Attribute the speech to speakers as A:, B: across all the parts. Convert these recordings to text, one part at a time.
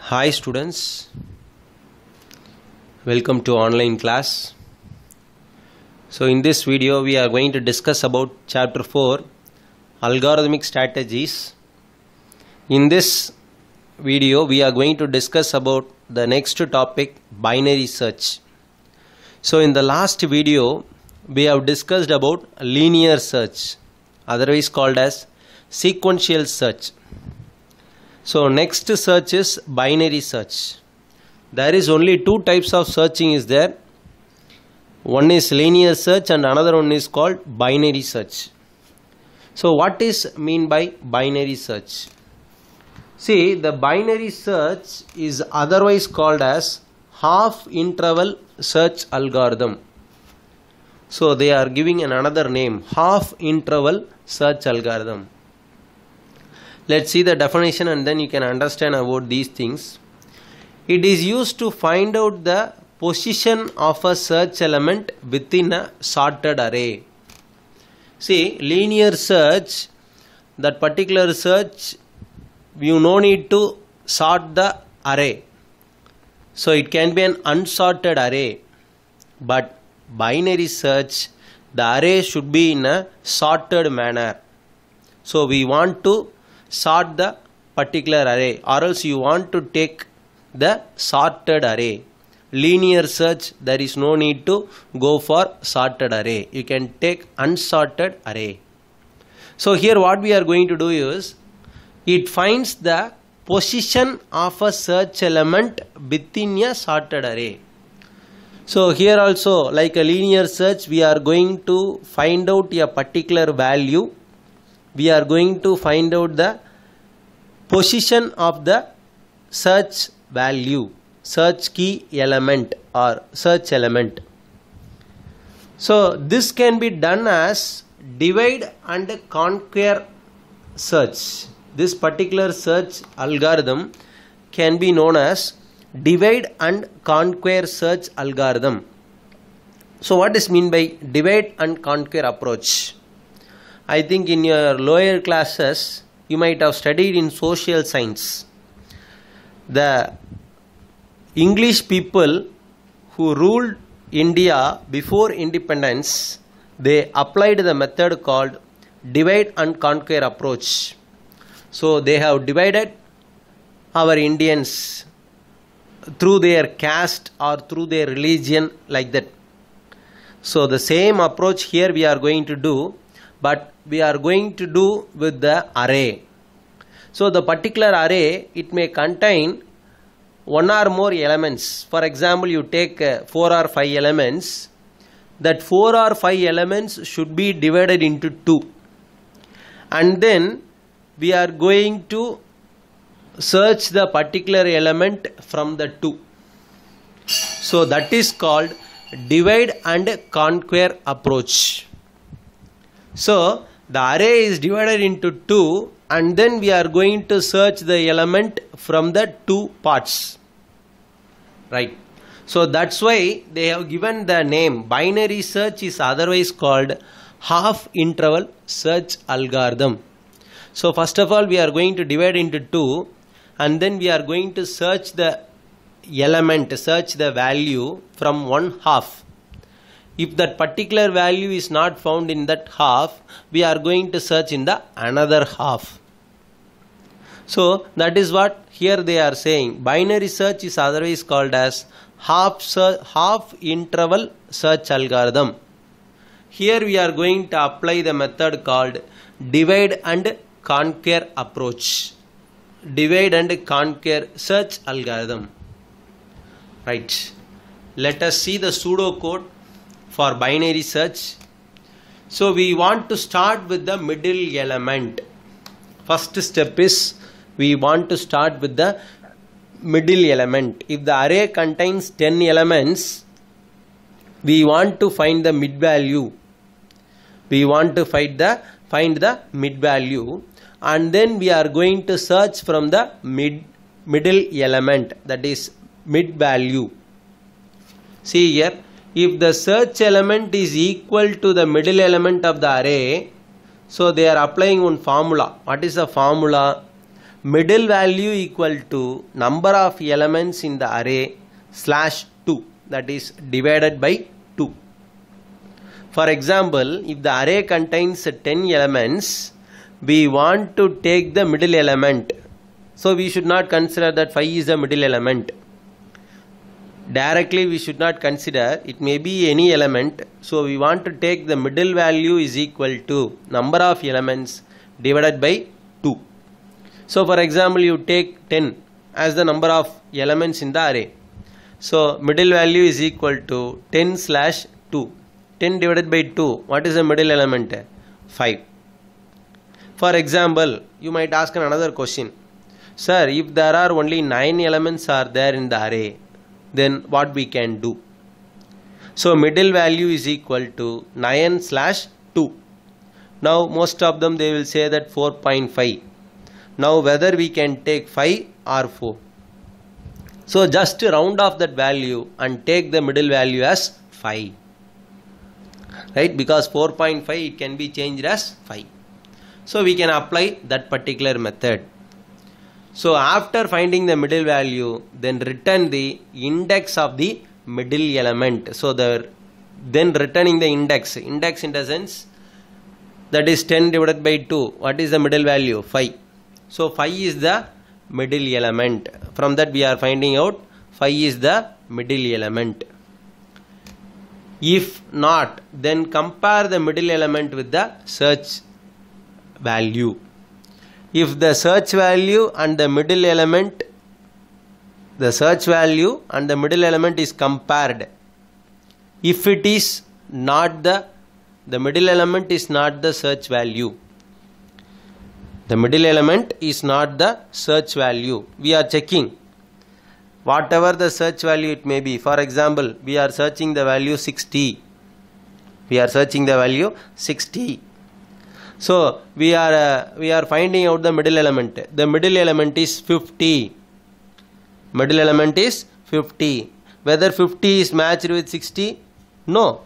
A: Hi students, welcome to online class. So in this video we are going to discuss about chapter 4 algorithmic strategies. In this video we are going to discuss about the next topic, binary search. So in the last video we have discussed about linear search, otherwise called as sequential search. So next search is binary search. There is only two types of searching is there. One is linear search and another one is called binary search. So what is mean by binary search? See, the binary search is otherwise called as half interval search algorithm. So they are giving another name, half interval search algorithm. Let's see the definition and then you can understand about these things. It is used to find out the position of a search element within a sorted array. See, linear search, that particular search, you no need to sort the array. So it can be an unsorted array. But binary search, the array should be in a sorted manner. So we want to sort the particular array, or else you want to take the sorted array. Linear search, there is no need to go for sorted array. You can take unsorted array. So here what we are going to do is, it finds the position of a search element within a sorted array. So here also, like a linear search, we are going to find out a particular value. We are going to find out the position of the search value, search key element or search element. So this can be done as divide and conquer search. This particular search algorithm can be known as divide and conquer search algorithm. So what is mean by divide and conquer approach? I think in your lower classes you might have studied in social science. The English people who ruled India before independence, they applied the method called divide and conquer approach. So they have divided our Indians through their caste or through their religion, like that. So the same approach here we are going to do, but we are going to do with the array. So the particular array, it may contain one or more elements. For example, you take 4 or 5 elements. That 4 or 5 elements should be divided into 2. And then we are going to search the particular element from the 2. So that is called divide and conquer approach. So the array is divided into 2 and then we are going to search the element from the 2 parts. Right. So that's why they have given the name. Binary search is otherwise called half interval search algorithm. So first of all we are going to divide into 2 and then we are going to search the element, search the value from one half. If that particular value is not found in that half, we are going to search in the another half. So that is what here they are saying. Binary search is otherwise called as half interval search algorithm. Here we are going to apply the method called divide and conquer approach. Divide and conquer search algorithm. Right. Let us see the pseudocode for binary search. So we want to start with the middle element. First step is we want to start with the middle element. If the array contains 10 elements, we want to find the mid value. We want to find the mid value, and then we are going to search from the middle element, that is mid value. See here, if the search element is equal to the middle element of the array, so they are applying one formula. What is the formula? middle value equal to number of elements in the array slash 2, that is divided by 2. For example, if the array contains 10 elements, we want to take the middle element. So we should not consider that 5 is the middle element. Directly we should not consider, it may be any element. So we want to take the middle value is equal to number of elements divided by 2. So for example, you take 10 as the number of elements in the array. So middle value is equal to 10 slash 2. 10 divided by 2, what is the middle element? 5. For example, you might ask another question. Sir, if there are only 9 elements are there in the array, then what we can do? So middle value is equal to 9 slash 2. Now most of them they will say that 4.5. Now whether we can take 5 or 4. So just round off that value and take the middle value as 5. Right? Because 4.5 it can be changed as 5. So we can apply that particular method. So after finding the middle value, then return the index of the middle element. So then returning the index in the sense that is 10 divided by 2. What is the middle value? 5. So 5 is the middle element. From that we are finding out 5 is the middle element. If not, then compare the middle element with the search value. If the search value and the middle element, is compared, if it is not the middle element is not the search value. The middle element is not the search value. We are checking whatever the search value it may be. For example, we are searching the value 60. So we are finding out the middle element. The middle element is 50. Whether 50 is matched with 60? No.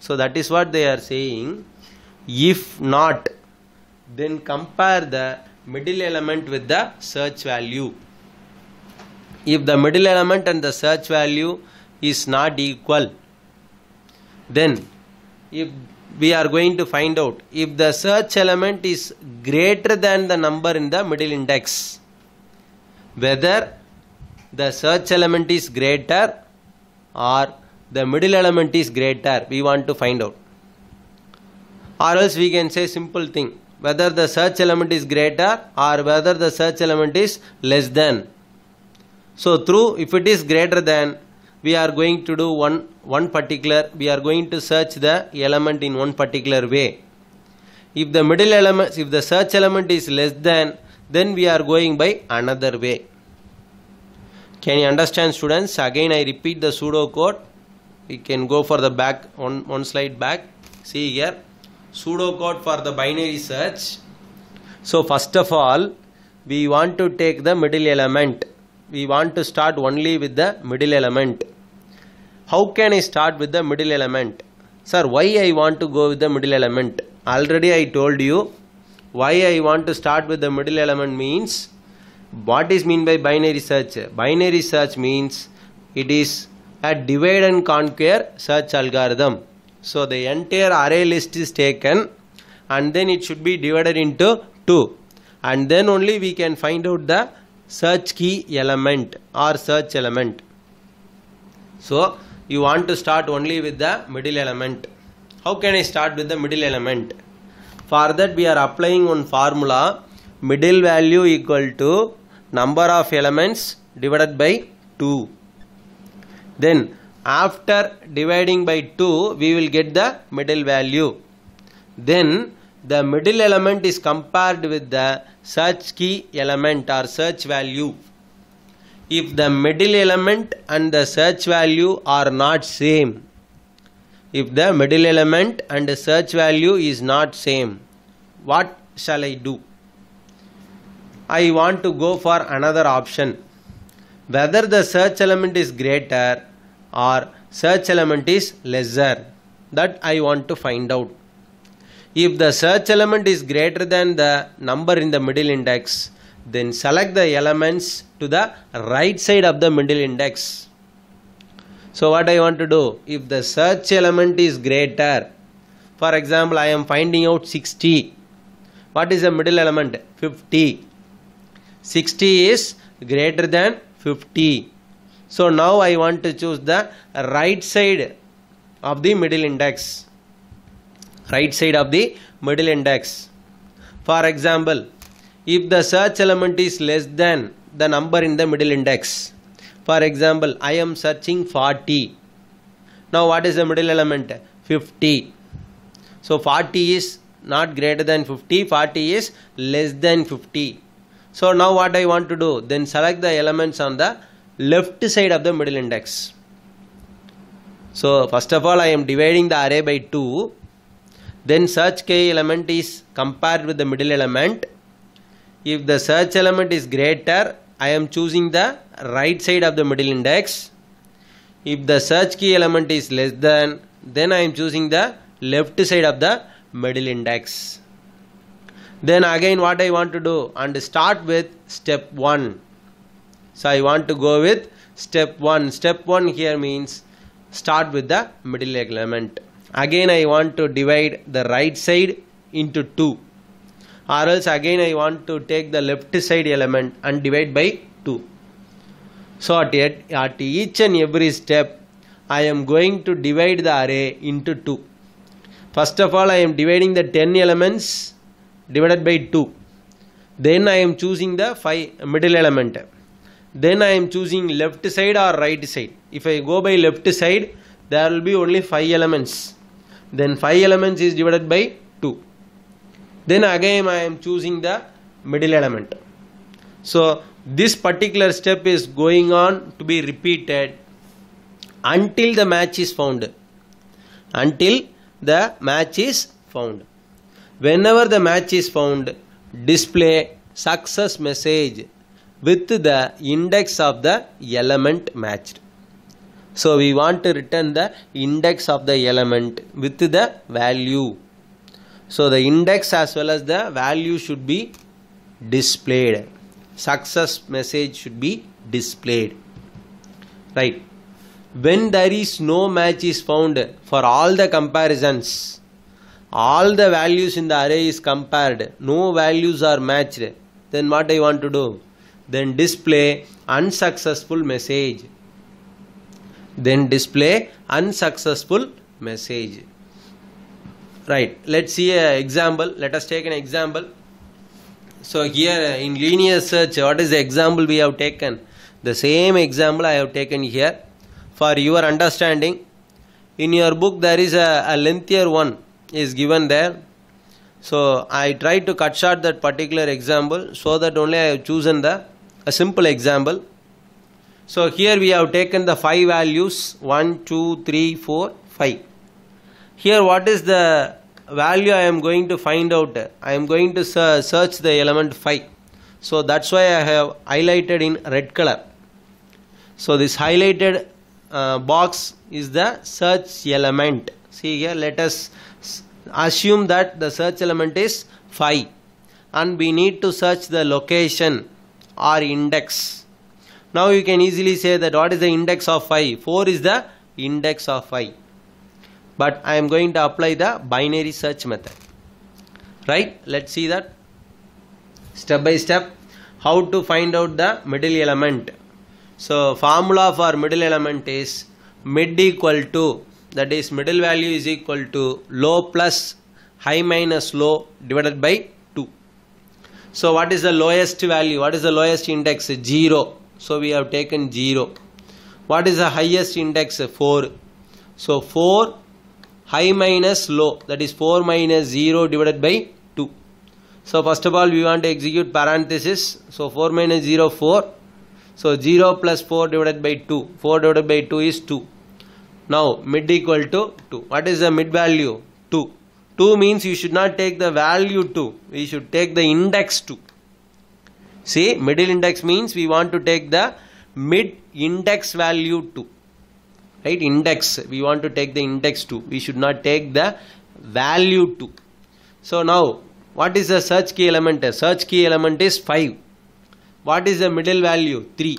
A: So that is what they are saying. If not, then compare the middle element with the search value. If the middle element and the search value is not equal, then if we are going to find out if the search element is greater than the number in the middle index, whether the search element is greater or the middle element is greater, we want to find out. Or else we can say simple thing, whether the search element is greater or whether the search element is less than. So if it is greater than, we are going to do we are going to search the element in one particular way. If the search element is less than, then we are going by another way. Can you understand, students? Again I repeat the pseudocode. We can go for the back, one slide back. See here, pseudocode for the binary search. So first of all, we want to take the middle element. We want to start only with the middle element. How can I start with the middle element? Sir, why I want to go with the middle element? Already I told you why I want to start with the middle element means, what is mean by binary search? Binary search means it is a divide and conquer search algorithm. So the entire array list is taken and then it should be divided into 2, and then only we can find out the search key element or search element. So you want to start only with the middle element. How can I start with the middle element? For that we are applying one formula, middle value equal to number of elements divided by 2. Then after dividing by 2, we will get the middle value. Then the middle element is compared with the search key element or search value. If the middle element and the search value are not same, if the middle element and the search value is not same, what shall I do? I want to go for another option. Whether the search element is greater or search element is lesser, that I want to find out. If the search element is greater than the number in the middle index, then select the elements to the right side of the middle index. So what I want to do, if the search element is greater, for example I am finding out 60, what is the middle element? 50. 60 is greater than 50. So now I want to choose the right side of the middle index. Right side of the middle index. For example, if the search element is less than the number in the middle index, for example I am searching 40. Now what is the middle element? 50. So 40 is not greater than 50, 40 is less than 50. So now what I want to do, then select the elements on the left side of the middle index. So first of all I am dividing the array by 2. Then search k element is compared with the middle element. If the search element is greater, I am choosing the right side of the middle index. If the search key element is less than, then I am choosing the left side of the middle index. Then again what I want to do, and start with step 1. So I want to go with step 1. Step 1 here means start with the middle element. Again I want to divide the right side into 2, or else again I want to take the left side element and divide by 2. So at each and every step I am going to divide the array into 2. First of all I am dividing the 10 elements divided by 2. Then I am choosing the middle element. Then I am choosing left side or right side. If I go by left side, there will be only 5 elements. Then 5 elements is divided by 2. Then again I am choosing the middle element. So this particular step is going on to be repeated until the match is found. Until the match is found. Whenever the match is found, display success message with the index of the element matched. So we want to return the index of the element with the value. So the index as well as the value should be displayed. Success message should be displayed. Right. When there is no match is found for all the comparisons, all the values in the array is compared, no values are matched, then what I want to do? Then display unsuccessful message. Then display unsuccessful message. Right. Let's see an example. Let us take an example. So here in linear search, what is the example we have taken? The same example I have taken here. For your understanding, in your book there is a lengthier one is given there. So I tried to cut short that particular example, so that only I have chosen a simple example. So here we have taken the 5 values 1, 2, 3, 4, 5. Here what is the value I am going to find out? I am going to search the element 5. So that's why I have highlighted in red color. So this highlighted box is the search element. See here, let us assume that the search element is 5 and we need to search the location or index. Now you can easily say that what is the index of 5? 4 is the index of 5. But I am going to apply the binary search method. Right? Let's see that step by step how to find out the middle element. So formula for middle element is mid equal to, that is middle value is equal to low plus high minus low divided by 2. So what is the lowest value? What is the lowest index? 0. So we have taken 0. What is the highest index? 4. So 4 high minus low, that is 4 minus 0 divided by 2. So first of all we want to execute parenthesis. So 4 minus 0, 4. So 0 plus 4 divided by 2. 4 divided by 2 is 2. Now mid equal to 2. What is the mid value? 2. 2 means you should not take the value 2. We should take the index 2. See, middle index means we want to take the mid index value 2. Right? Index. We want to take the index 2. We should not take the value 2. So now, what is the search key element? Search key element is 5. What is the middle value? 3.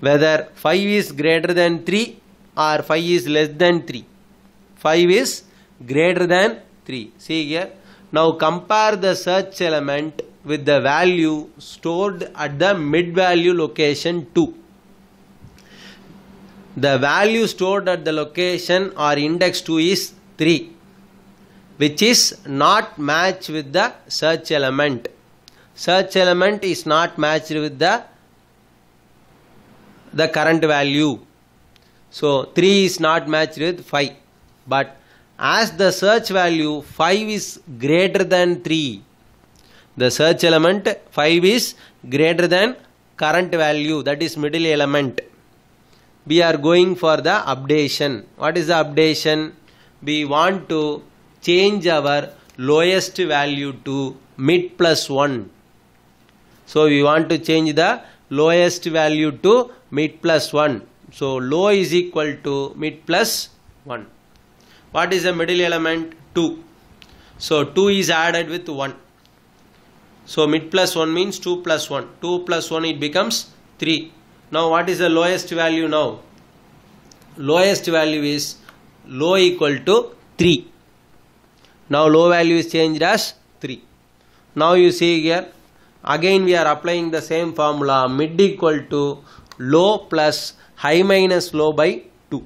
A: Whether 5 is greater than 3 or 5 is less than 3. 5 is greater than 3. See here. Now compare the search element with the value stored at the mid value location 2. The value stored at the location or index 2 is 3, which is not matched with the search element. Search element is not matched with the current value. So 3 is not matched with 5. But as the search value 5 is greater than 3, the search element 5 is greater than current value, that is middle element. We are going for the updation. What is the updation? We want to change our lowest value to mid plus 1. So we want to change the lowest value to mid plus 1. So low is equal to mid plus 1. What is the middle element? 2. So 2 is added with 1. So mid plus 1 means 2 plus 1. 2 plus 1 it becomes 3. Now what is the lowest value now? Lowest value is low equal to 3. Now low value is changed as 3. Now you see here, again we are applying the same formula, mid equal to low plus high minus low by 2.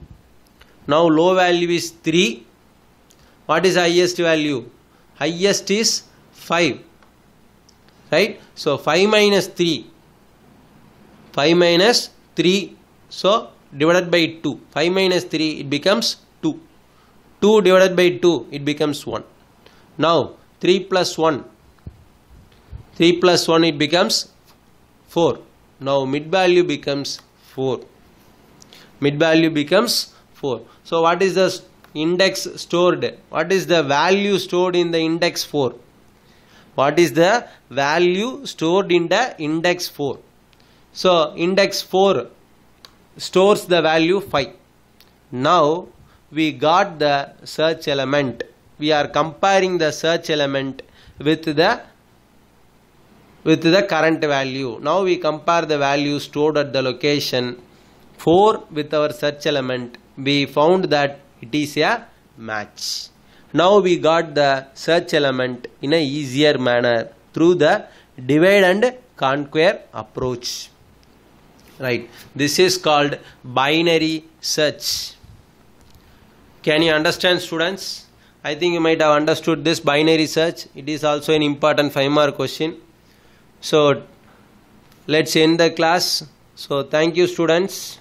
A: Now low value is 3. What is highest value? Highest is 5. Right? So 5 minus 3. 5 minus 3. So divided by 2. 5 minus 3 it becomes 2. 2 divided by 2 it becomes 1. Now 3 plus 1. 3 plus 1 it becomes 4. Now mid value becomes 4. Mid value becomes 4. So what is the index stored? What is the value stored in the index 4? What is the value stored in the index 4? So index 4 stores the value 5. Now we got the search element. We are comparing the search element with the current value. Now we compare the value stored at the location 4 with our search element. We found that it is a match. Now we got the search element in a easier manner through the divide and conquer approach. Right. This is called binary search. Can you understand, students? I think you might have understood this binary search. It is also an important 5-mark question. So let's end the class. So thank you, students.